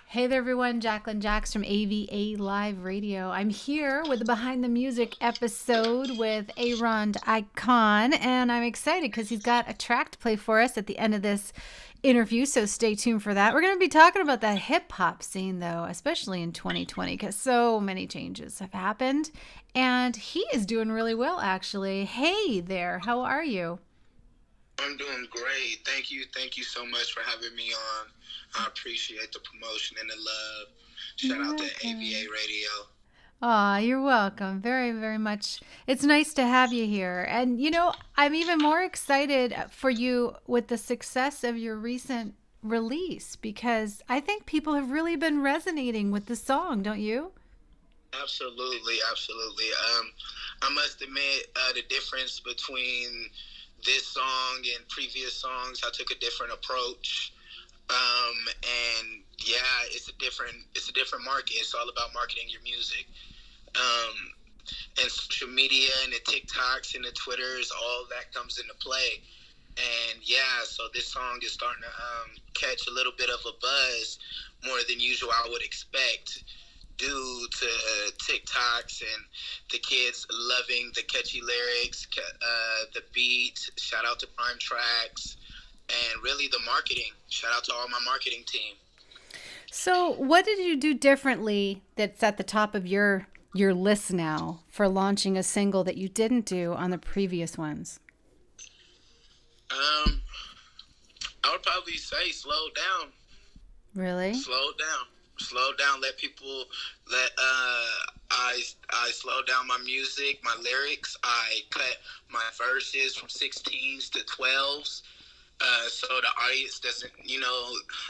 Hey there, everyone. Jacqueline Jax from AVA Live Radio. I'm here with the Behind the Music episode with A-Ron Da Ikon, and I'm excited because he's got a track to play for us at the end of this interview, so stay tuned for that. We're going to be talking about the hip-hop scene, though, especially in 2020, because so many changes have happened, and he is doing really well, actually. Hey there, how are you? I'm doing great. Thank you. Thank you so much for having me on. I appreciate the promotion and the love. Shout out to AVA Radio. Aw, you're welcome. Very, very much. It's nice to have you here. And, I'm even more excited for you with the success of your recent release because I think people have really been resonating with the song, don't you? Absolutely, absolutely. I must admit the difference between this song and previous songs. I took a different approach. And yeah, it's a different market. It's all about marketing your music. And social media and the TikToks and the Twitters, all that comes into play. And yeah, so this song is starting to catch a little bit of a buzz more than usual I would expect due to TikToks and the kids loving the catchy lyrics, the beat. Shout out to Prime Tracks. And really the marketing. Shout out to all my marketing team. So what did you do differently that's at the top of your list now for launching a single that you didn't do on the previous ones? I would probably say slow down. Really? Slow down. Let people I slow down my music, my lyrics. I cut my verses from 16s to 12s. So the audience doesn't,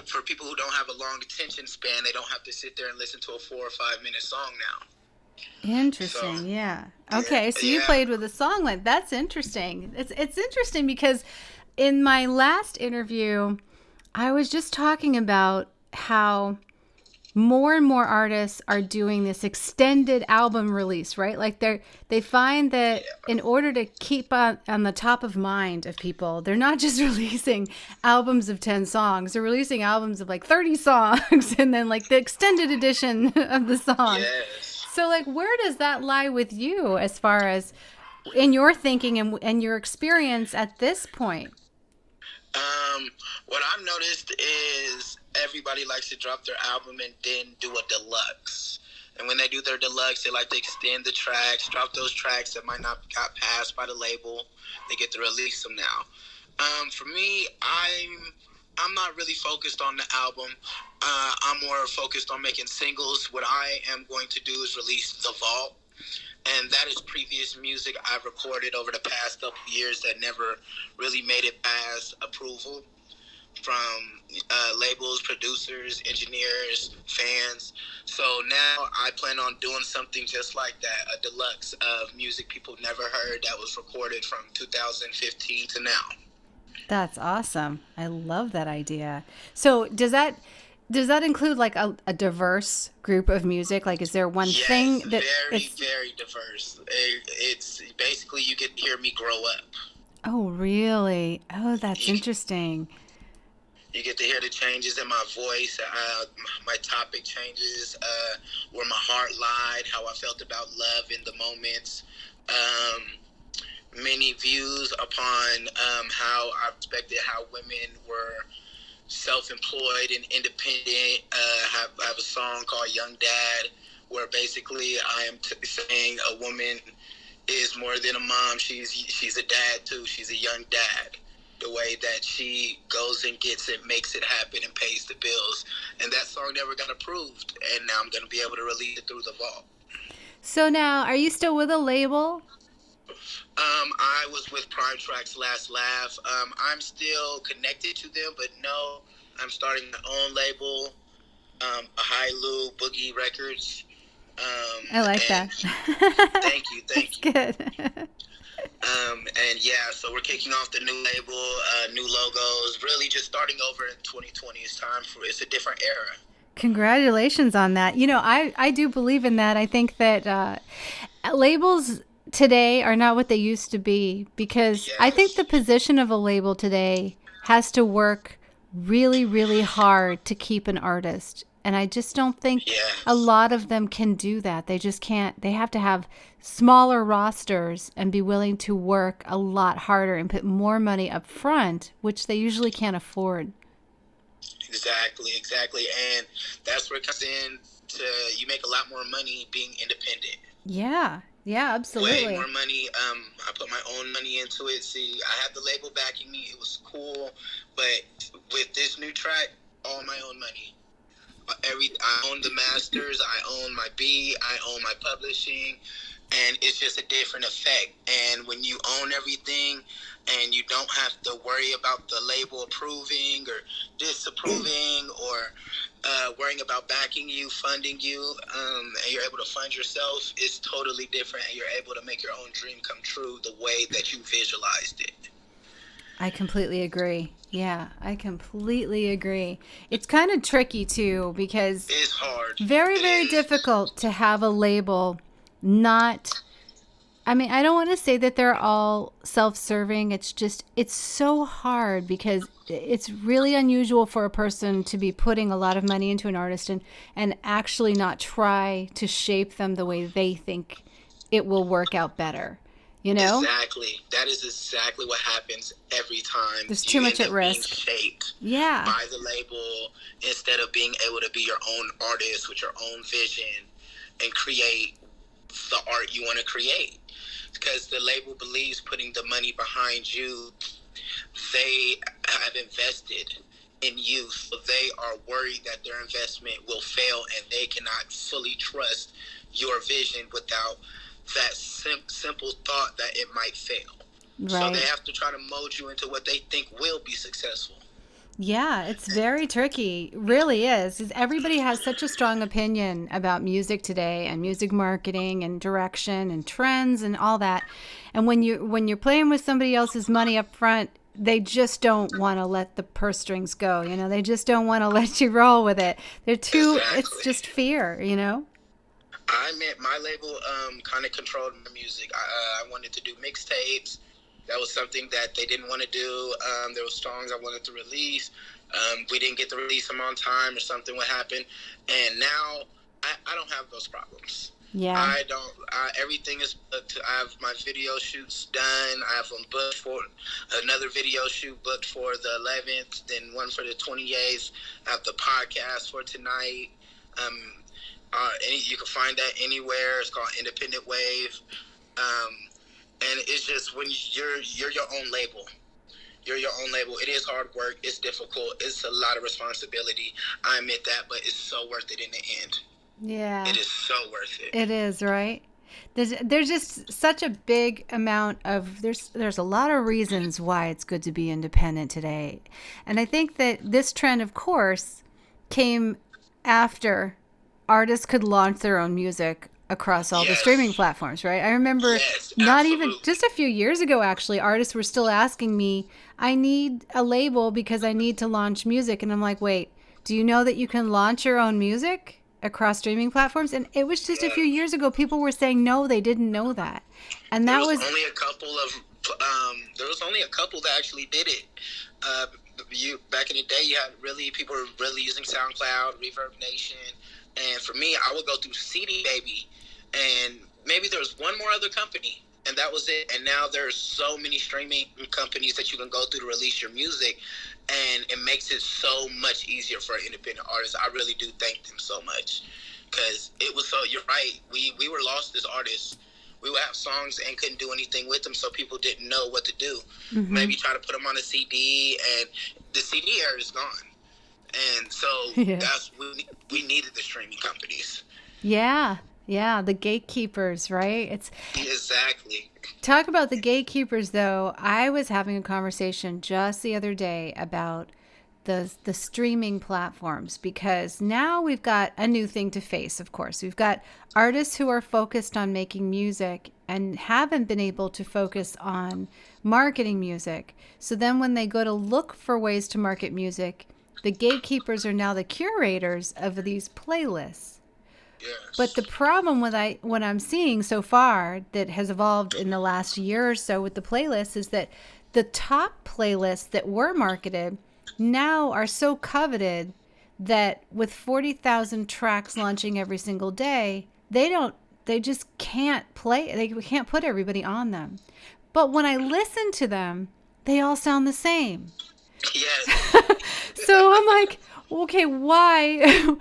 for people who don't have a long attention span, they don't have to sit there and listen to a 4 or 5 minute song now. Interesting. So, yeah. Okay. So you played with a song like that's interesting. It's interesting because in my last interview, I was just talking about how more and more artists are doing this extended album release, right? Like they find that in order to keep on the top of mind of people, they're not just releasing albums of 10 songs. They're releasing albums of like 30 songs and then like the extended edition of the song. Yes. So like where does that lie with you as far as in your thinking and your experience at this point? What I've noticed is everybody likes to drop their album and then do a deluxe. And when they do their deluxe, they like to extend the tracks, drop those tracks that might not got passed by the label. They get to release them now. For me, I'm not really focused on the album. I'm more focused on making singles. What I am going to do is release The Vault. And that is previous music I've recorded over the past couple of years that never really made it past approval from labels, producers, engineers, fans. So now I plan on doing something just like that, a deluxe of music people never heard that was recorded from 2015 to now. That's awesome. I love that idea. So does that include like a diverse group of music? Like, is there one thing that very diverse. It's basically you get to hear me grow up. Oh, really? Oh, that's interesting. You get to hear the changes in my voice, my topic changes, where my heart lied, how I felt about love in the moments. Many views upon how I expected how women were self-employed and independent. I have a song called Young Dad, where basically I am saying a woman is more than a mom. She's a dad too. She's a young dad. The way that she goes and gets it, makes it happen, and pays the bills. And that song never got approved. And now I'm going to be able to release it through The Vault. So now, are you still with a label? I was with Prime Tracks Last Laugh. I'm still connected to them, but no, I'm starting my own label, a High-Lou Boogie Records. I like that. Thank you. That's good. And yeah, so we're kicking off the new label, new logos, really just starting over in 2020. It's a different era. Congratulations on that. I do believe in that. I think that labels today are not what they used to be because I think the position of a label today has to work really, really hard to keep an artist. And I just don't think a Yes. lot of them can do that. They just can't. They have to have smaller rosters and be willing to work a lot harder and put more money up front, which they usually can't afford. Exactly. And that's where it comes in to you make a lot more money being independent. Yeah. Yeah, Way more absolutely. money. I put my own money into it. See, I had the label backing me. It was cool. But with this new track, all my own money. I own the masters, I own my beat, I own my publishing, and it's just a different effect. And when you own everything and you don't have to worry about the label approving or disapproving or worrying about backing you, funding you, and you're able to fund yourself, it's totally different, and you're able to make your own dream come true the way that you visualized it. I completely agree. Yeah, I completely agree. It's kind of tricky too because It's hard. very, It very is. difficult to have a label not. I mean, I don't want to say that they're all self-serving. It's just, it's so hard because it's really unusual for a person to be putting a lot of money into an artist and actually not try to shape them the way they think it will work out better. You know? Exactly. That is exactly what happens every time. There's too You much end at up being risk. shaped Yeah. by the label instead of being able to be your own artist with your own vision and create the art you want to create. Because the label believes putting the money behind you, they have invested in you. So they are worried that their investment will fail and they cannot fully trust your vision without that simple thought that it might fail. So they Right. have to try to mold you into what they think will be successful. Yeah, it's very tricky. Really is. 'Cause everybody has such a strong opinion about music today and music marketing and direction and trends and all that. And when you're playing with somebody else's money up front, they just don't want to let the purse strings go. You know, they just don't want to let you roll with it. They're too. It's Exactly. just fear. You know. I meant my label kind of controlled my music. I wanted to do mixtapes. That was something that they didn't want to do. There were songs I wanted to release. We didn't get to release them on time or something would happen. And now I don't have those problems. Yeah. I don't. Everything is booked. I have my video shoots done. I have them booked for another video shoot booked for the 11th, then one for the 28th. I have the podcast for tonight. You can find that anywhere. It's called Independent Wave, and it's just when you're your own label. You're your own label. It is hard work. It's difficult. It's a lot of responsibility. I admit that, but it's so worth it in the end. Yeah. It is so worth it. It is, right? There's just such a big amount of there's a lot of reasons why it's good to be independent today. And I think that this trend, of course, came after artists could launch their own music across all the streaming Yes. platforms, right? I remember Yes, not even absolutely. just a few years ago actually, artists were still asking me, "I need a label because I need to launch music." And I'm like, "Wait, do you know that you can launch your own music across streaming platforms?" And it was just a few Yeah. years ago people were saying no, they didn't know that. And There that was was only a couple of there was only a couple that actually did it. Uh, you back in the day, you had people were really using SoundCloud, Reverb Nation, and for me, I would go through CD Baby, and maybe there was one more other company, and that was it. And now there's so many streaming companies that you can go through to release your music, and it makes it so much easier for independent artists. I really do thank them so much because it was so. You're right. We were lost as artists. We would have songs and couldn't do anything with them, so people didn't know what to do. mhm. Maybe try to put them on a CD, and the CD era is gone. And so Yeah. that's we needed the streaming companies. Yeah. Yeah, the gatekeepers, right? It's Exactly. talk about the gatekeepers though. I was having a conversation just the other day about the streaming platforms because now we've got a new thing to face, of course. We've got artists who are focused on making music and haven't been able to focus on marketing music. So then when they go to look for ways to market music, the gatekeepers are now the curators of these playlists. But Yes. the problem with what I'm seeing so far that has evolved in the last year or so with the playlists is that the top playlists that were marketed now are so coveted that with 40,000 tracks launching every single day, they just can't play, they can't put everybody on them. But when I listen to them, they all sound the same. Yes. So I'm like, okay, why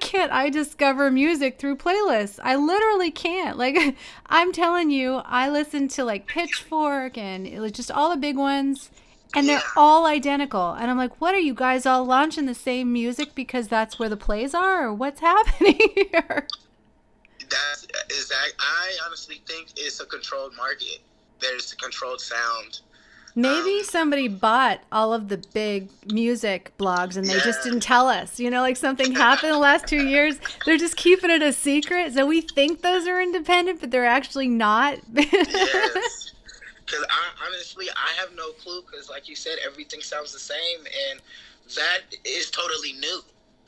can't I discover music through playlists? I literally can't. Like, I'm telling you, I listen to like Pitchfork and just all the big ones, and they're all identical. And I'm like, what are you guys all launching the same music because that's where the plays are, or what's happening here? That's exact. I honestly think it's a controlled market. There's a controlled sound. Maybe somebody bought all of the big music blogs and they just didn't tell us. You know, like something happened the last 2 years. They're just keeping it a secret. So we think those are independent, but they're actually not. Yes. Because honestly, I have no clue because, like you said, everything sounds the same. And that is totally new.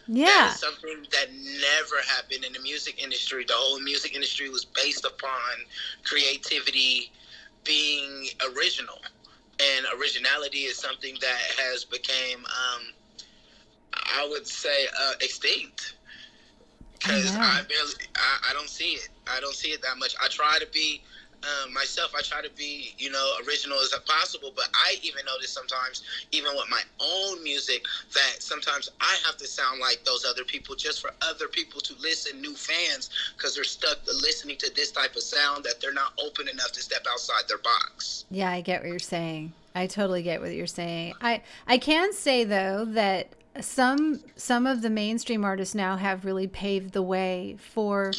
Yeah. That is something that never happened in the music industry. The whole music industry was based upon creativity being original. And originality is something that has became, I would say, extinct. Because I don't see it. I don't see it that much. I try to be myself. I try to be, original as possible. But I even notice sometimes, even with my own music, that sometimes I have to sound like those other people just for other people to listen, new fans, because they're stuck listening to this type of sound that they're not open enough to step outside their box. Yeah, I get what you're saying. I totally get what you're saying. I can say though that some of the mainstream artists now have really paved the way for,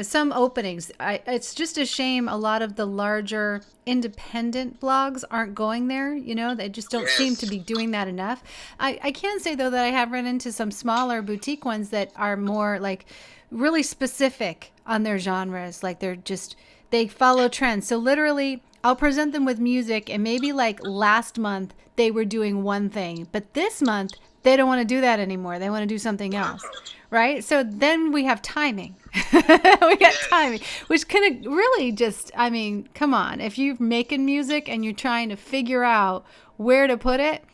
some openings. It's just a shame a lot of the larger independent blogs aren't going there. They just don't seem to be doing that enough. I can say though that I have run into some smaller boutique ones that are more like really specific on their genres. Like they follow trends. So literally I'll present them with music and maybe like last month they were doing one thing, but this month they don't want to do that anymore. They want to do something else, right? So then we have timing. We got timing, which can really just, come on. If you're making music and you're trying to figure out where to put it,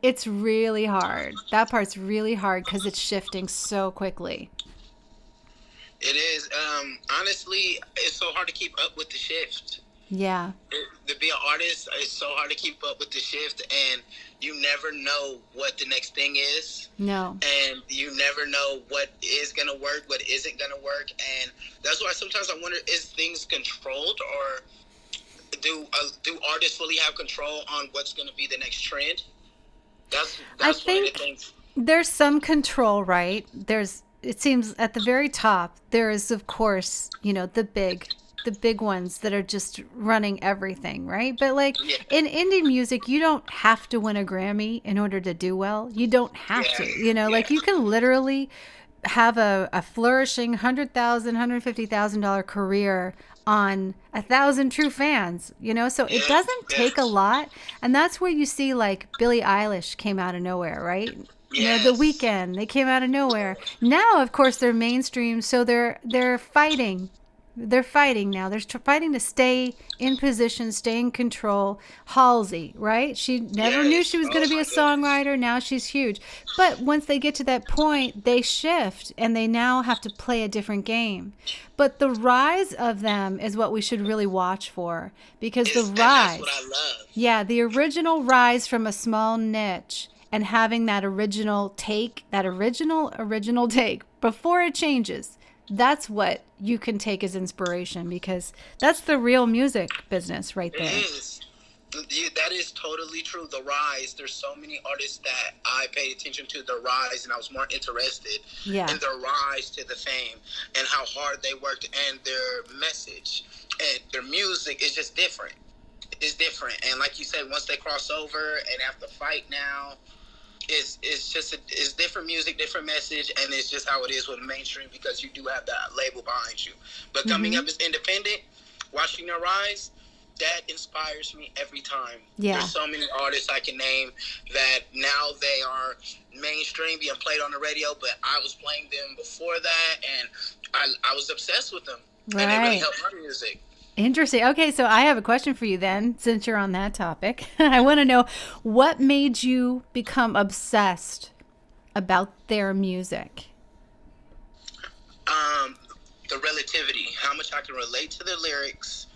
it's really hard. That part's really hard because it's shifting so quickly. It is. Honestly, it's so hard to keep up with the shift. Yeah. To be an artist, it's so hard to keep up with the shift, and you never know what the next thing is. No. And you never know what is going to work, what isn't going to work. And that's why sometimes I wonder, is things controlled, or do artists fully have control on what's going to be the next trend? That's I one of think the things. There's some control, right? It seems at the very top, there is, of course, the big ones that are just running everything, right? But like in indie music, you don't have to win a Grammy in order to do well. You don't have to, like you can literally have a flourishing $100,000, $150,000 career on 1,000 true fans, so it doesn't take a lot. And that's where you see like Billie Eilish came out of nowhere, right? The Weeknd, they came out of nowhere. Now, of course, they're mainstream, so they're fighting. They're fighting now. They're fighting to stay in position, stay in control. Halsey, right? She never knew she was going to be a songwriter. Now she's huge. But once they get to that point, they shift and they now have to play a different game. But the rise of them is what we should really watch for, because the rise, that's what I love. Yeah, the original rise from a small niche and having that original take, that original take before it changes. That's what you can take as inspiration, because that's the real music business right there. It is. That is totally true. The rise. There's so many artists that I paid attention to the rise, and I was more interested in their rise to the fame and how hard they worked, and their message and their music is just different. It's different. And like you said, once they cross over and have to fight now, it's different music, different message, and it's just how it is with mainstream, because you do have that label behind you. But coming up as independent, watching their rise, that inspires me every time. Yeah. There's so many artists I can name that now they are mainstream, being played on the radio, but I was playing them before that, and I was obsessed with them. Right. And they really helped my music. Interesting. Okay, so I have a question for you then, since you're on that topic. I want to know, what made you become obsessed about their music? The relativity, how much I can relate to the lyrics.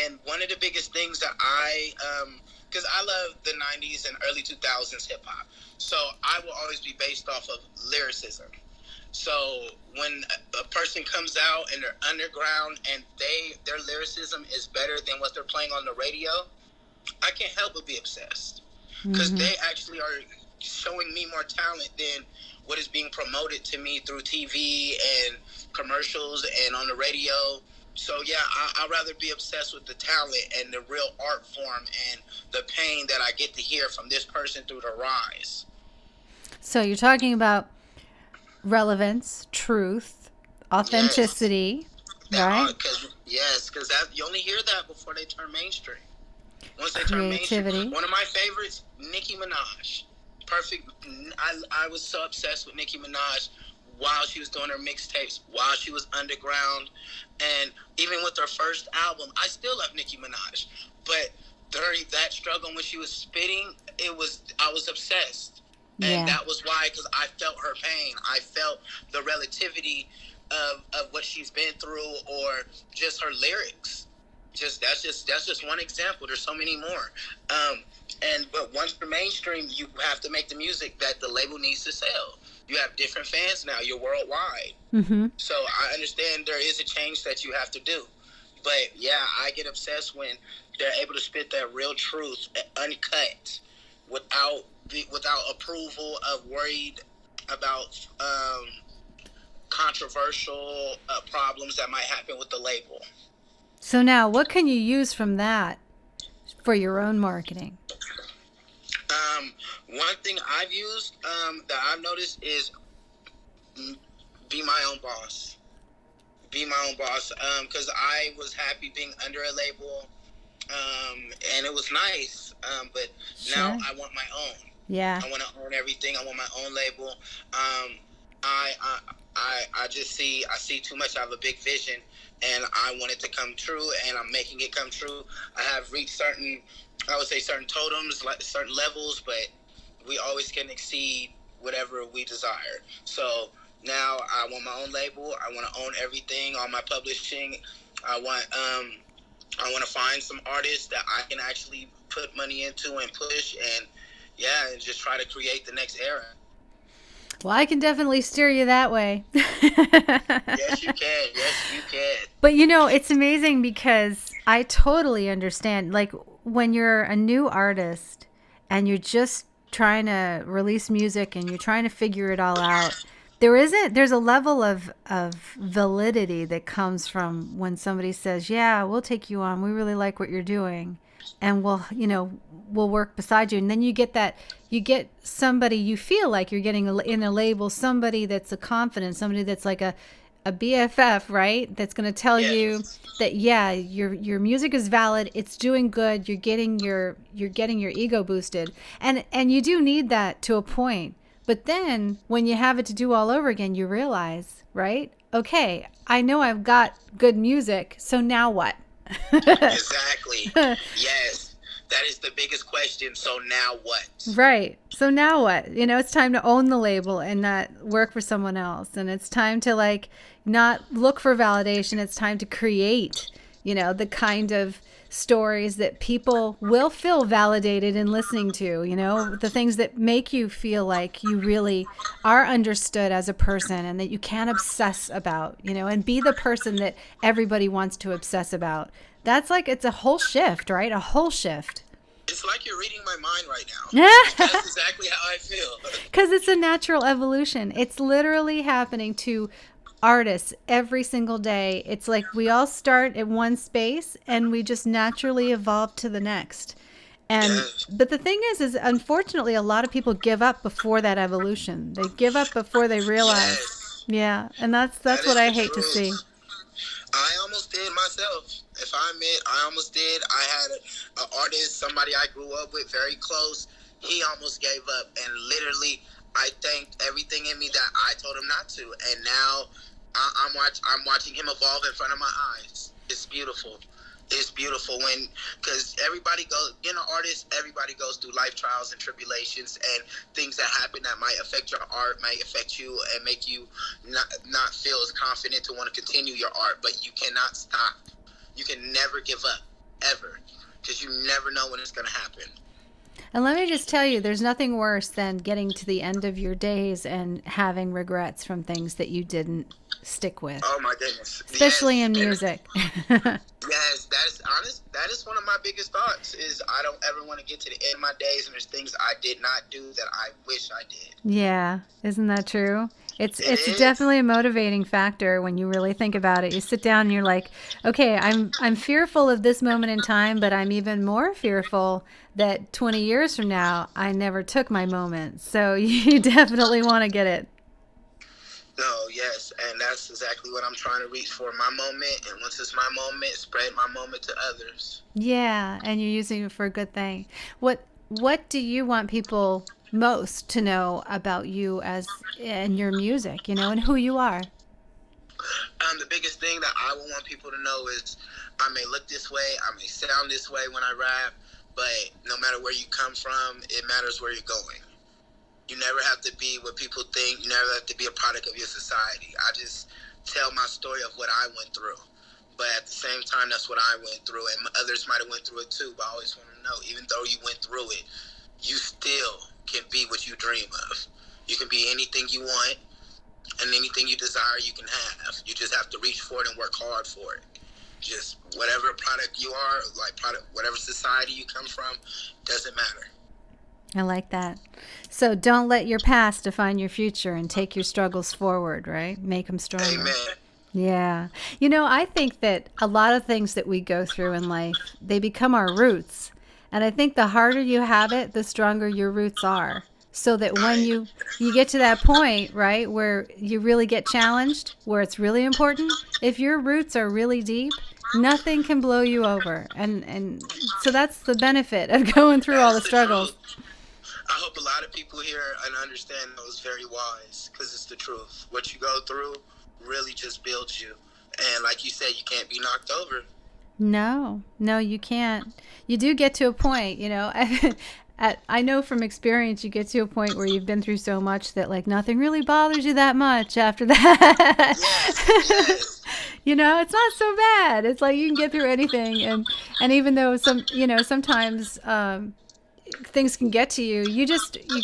And one of the biggest things that because I love the 90s and early 2000s hip hop. So I will always be based off of lyricism. So when a person comes out and they're underground and their lyricism is better than what they're playing on the radio, I can't help but be obsessed. Because they actually are showing me more talent than what is being promoted to me through TV and commercials and on the radio. So yeah, I'd rather be obsessed with the talent and the real art form and the pain that I get to hear from this person through the rise. So you're talking about relevance, truth, authenticity, right? Because you only hear that before they turn mainstream. Once they turn mainstream, one of my favorites, Nicki Minaj. Perfect. I was so obsessed with Nicki Minaj while she was doing her mixtapes, while she was underground, and even with her first album, I still love Nicki Minaj. But during that struggle when she was spitting, I was obsessed. And that was why, because I felt her pain. I felt the relativity of what she's been through, or just her lyrics. That's just one example. There's so many more. But once you're mainstream, you have to make the music that the label needs to sell. You have different fans now. You're worldwide. So I understand there is a change that you have to do. But yeah, I get obsessed when they're able to spit that real truth, uncut, without approval of worried about controversial problems that might happen with the label. So now, what can you use from that for your own marketing? One thing I've used that I've noticed is be my own boss. Be my own boss. Because I was happy being under a label, and it was nice. But now I want my own. Yeah. I want to own everything. I want my own label. I see too much. I have a big vision, and I want it to come true, and I'm making it come true. I have reached certain totems, like certain levels, but we always can exceed whatever we desire. So now I want my own label. I want to own everything, all my publishing. I want to find some artists that I can actually put money into and push, and just try to create the next era. Well, I can definitely steer you that way. Yes, you can. Yes, you can. But it's amazing because I totally understand. Like when you're a new artist and you're just trying to release music and you're trying to figure it all out, there's a level of validity that comes from when somebody says, yeah, we'll take you on. We really like what you're doing. And we'll work beside you. And then you get somebody, you feel like you're getting in a label, somebody that's a confident, somebody that's like a BFF, right? That's going to tell you that, your music is valid. It's doing good. You're getting your ego boosted. And you do need that to a point. But then when you have it to do all over again, you realize, right? Okay, I know I've got good music. So now what? Exactly. Yes, that is the biggest question. So now what? Right. So now what? It's time to own the label and not work for someone else. And it's time to not look for validation. It's time to create, the kind of stories that people will feel validated in listening to, the things that make you feel like you really are understood as a person and that you can obsess about, and be the person that everybody wants to obsess about. That's it's a whole shift, right? A whole shift. It's like you're reading my mind right now. That's exactly how I feel. Because it's a natural evolution. It's literally happening to artists every single day. It's like we all start at one space and we just naturally evolve to the next. But the thing is unfortunately a lot of people give up before that evolution. They give up before they realize. Yes. Yeah, and that's what I hate to see. I almost did myself. If I admit, I almost did. I had an artist, somebody I grew up with, very close. He almost gave up, and literally, I thanked everything in me that I told him not to. And now, I'm watching him evolve in front of my eyes. It's beautiful. It's beautiful because everybody goes, being an artist, everybody goes through life trials and tribulations and things that happen that might affect your art, might affect you and make you not feel as confident to want to continue your art, but you cannot stop. You can never give up, ever, because you never know when it's going to happen. And let me just tell you, there's nothing worse than getting to the end of your days and having regrets from things that you didn't stick with. Oh my goodness. Especially yes. in music. Yes, that is honest. That is one of my biggest thoughts is I don't ever want to get to the end of my days and there's things I did not do that I wish I did. Yeah. Isn't that true? It's is. definitely a motivating factor when you really think about it. You sit down and you're like, okay, I'm fearful of this moment in time, but I'm even more fearful that 20 years from now, I never took my moment. So you definitely want to get it. No, yes, and that's exactly what I'm trying to reach for, my moment, and once it's my moment, spread my moment to others. Yeah, and you're using it for a good thing. What do you want people most to know about you as and your music, and who you are? The biggest thing that I would want people to know is I may look this way, I may sound this way when I rap, but no matter where you come from, it matters where you're going. You never have to be what people think. You never have to be a product of your society. I just tell my story of what I went through. But at the same time, that's what I went through. And others might have went through it too. But I always want to know, even though you went through it, you still can be what you dream of. You can be anything you want. And anything you desire, you can have. You just have to reach for it and work hard for it. Just whatever product you are, whatever society you come from, doesn't matter. I like that. So don't let your past define your future and take your struggles forward, right? Make them stronger. Amen. Yeah. I think that a lot of things that we go through in life, they become our roots. And I think the harder you have it, the stronger your roots are. So that when you get to that point, right, where you really get challenged, where it's really important, if your roots are really deep, nothing can blow you over. And so that's the benefit of going through all the struggles. I hope a lot of people here and understand that was very wise because it's the truth. What you go through really just builds you. And like you said, you can't be knocked over. No, you can't. You do get to a point, I know from experience you get to a point where you've been through so much that like nothing really bothers you that much after that. Yes. It's not so bad. It's like you can get through anything. And even though sometimes things can get to you, you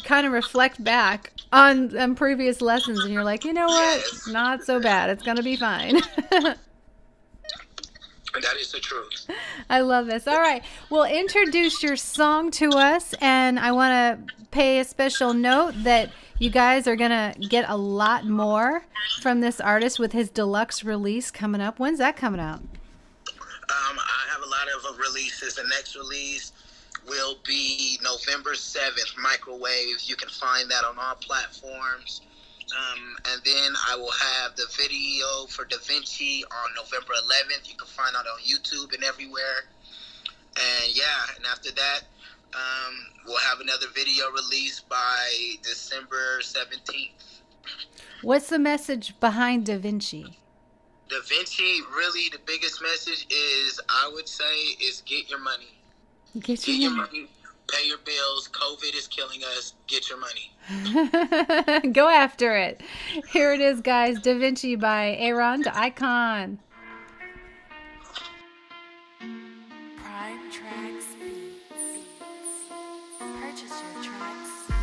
kind of reflect back on previous lessons and you're like, you know what? Yes. Not so bad. It's going to be fine. That is the truth. I love this. All right. Well, introduce your song to us. And I want to pay a special note that you guys are going to get a lot more from this artist with his deluxe release coming up. When's that coming out? I have a lot of releases. The next release will be November 7th, Microwave. You can find that on all platforms. And then I will have the video for Da Vinci on November 11th. You can find it on YouTube and everywhere. And after that, we'll have another video released by December 17th. What's the message behind Da Vinci? Da Vinci, really the biggest message is, I would say, is get your money. Get your money. Pay your bills. COVID is killing us. Get your money. Go after it. Here it is, guys. Da Vinci by A-Ron Da Ikon. Prime Tracks Beats. Purchase your tracks now.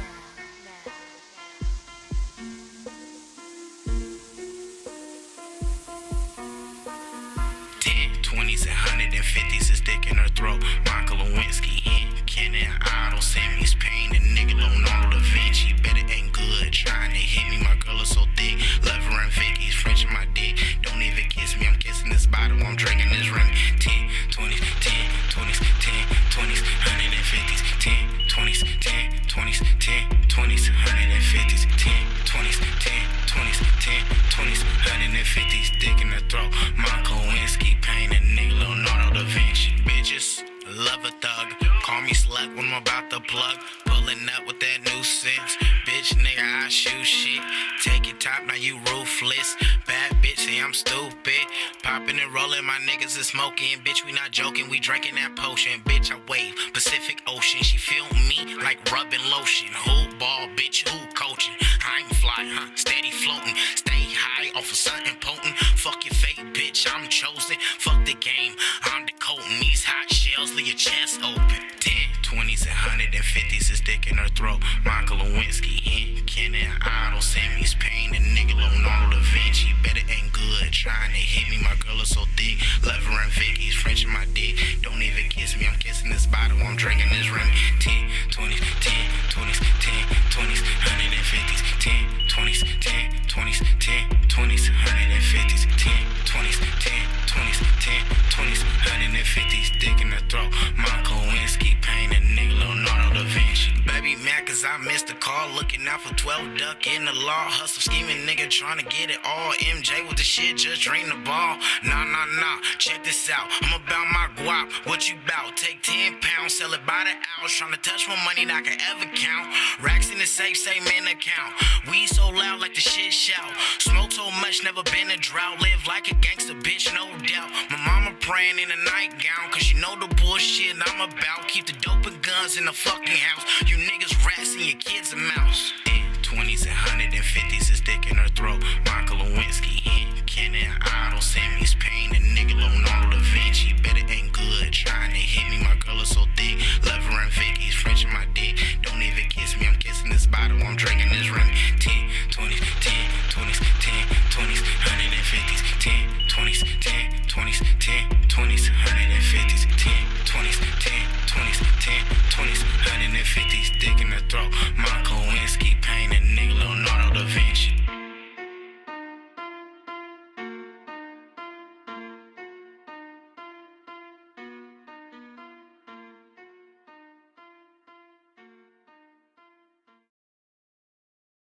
20s and 150s is dick in her throat. Michael Lewinsky in Cannon Idol. Sammy's pain. The nigga Leonardo Da Vinci. Bet it ain't good. Trying to hit me. My girl is so thick. Love her and Vicky's French in my dick. Don't even kiss me. I'm kissing this bottle. I'm drinking this rim. 10, 20s, 10, 20s, 10, 20s, 150s, 10, 20s, 10, 20s, 10, 20s, 150s, 10, 20s, 10, 20s, 10, 20s, 150s. Dick in the throat. Michael Lewinsky. Pain. A nigga Leonardo Da Vinci. Bitches. Love a thug. Call me slut when I'm about to plug. Pulling up with that new sense. Bitch, nigga, I shoot shit. Take it top, now you ruthless. Bad bitch, say I'm stupid. Popping and rolling, my niggas is smoking. Bitch, we not joking, we drinking that potion. Bitch, I wave, Pacific Ocean. She feel me like rubbing lotion. Who ball, bitch, who coaching? I ain't fly, steady floating. Stay high off of something potent. Fuck your fate, bitch, I'm chosen. Fuck the game, I'm decoding these hot shells. Leave your chest open. 10, 20s, and 150s is dick in her throat. Monica Lewinsky, Kenny, Idol, Sammy's Pain, and nigga Leonardo da Vinci. Better ain't good, trying to hit me. My girl is so thick. Love her and Vicky's French in my dick. Don't even kiss me, I'm kissing this bottle. I'm drinking this Remy. 10, 20s, 10, 20s, 10, 20s, 150s, 10, 20s, 10, 20s, 10, 20s, 150s, 10, 20s, 10, 20s, 10, 20s, 150s. Dick in the throat. Monica Lewinsky, Pain, and nigga Leonardo da Vinci. Baby mad cause I missed the call. Looking out for 12 duck in the law. Hustle scheming nigga trying to get it all. MJ with the shit, just drain the ball. Nah, check this out. I'm about my guap. What you bout? Take 10 pounds, sell it by the hours. Trying to touch more money than I can ever count. Racks in the safe, same in account. Weed so loud like the shit shout. Smoke so much, never been a drought. Live like a gangster, bitch, no doubt. My mama praying in a nightgown, cause she know the bullshit I'm about. Keep the dope and guns in the fucking house. You niggas rats and your kids a mouse. 20s and 150s is dick in her throat. Monica Lewinsky, Kenny, Idol, Sammy's Pain, and nigga Leonardo da Vinci. Better ain't good, trying to hit me. My girl is so thick.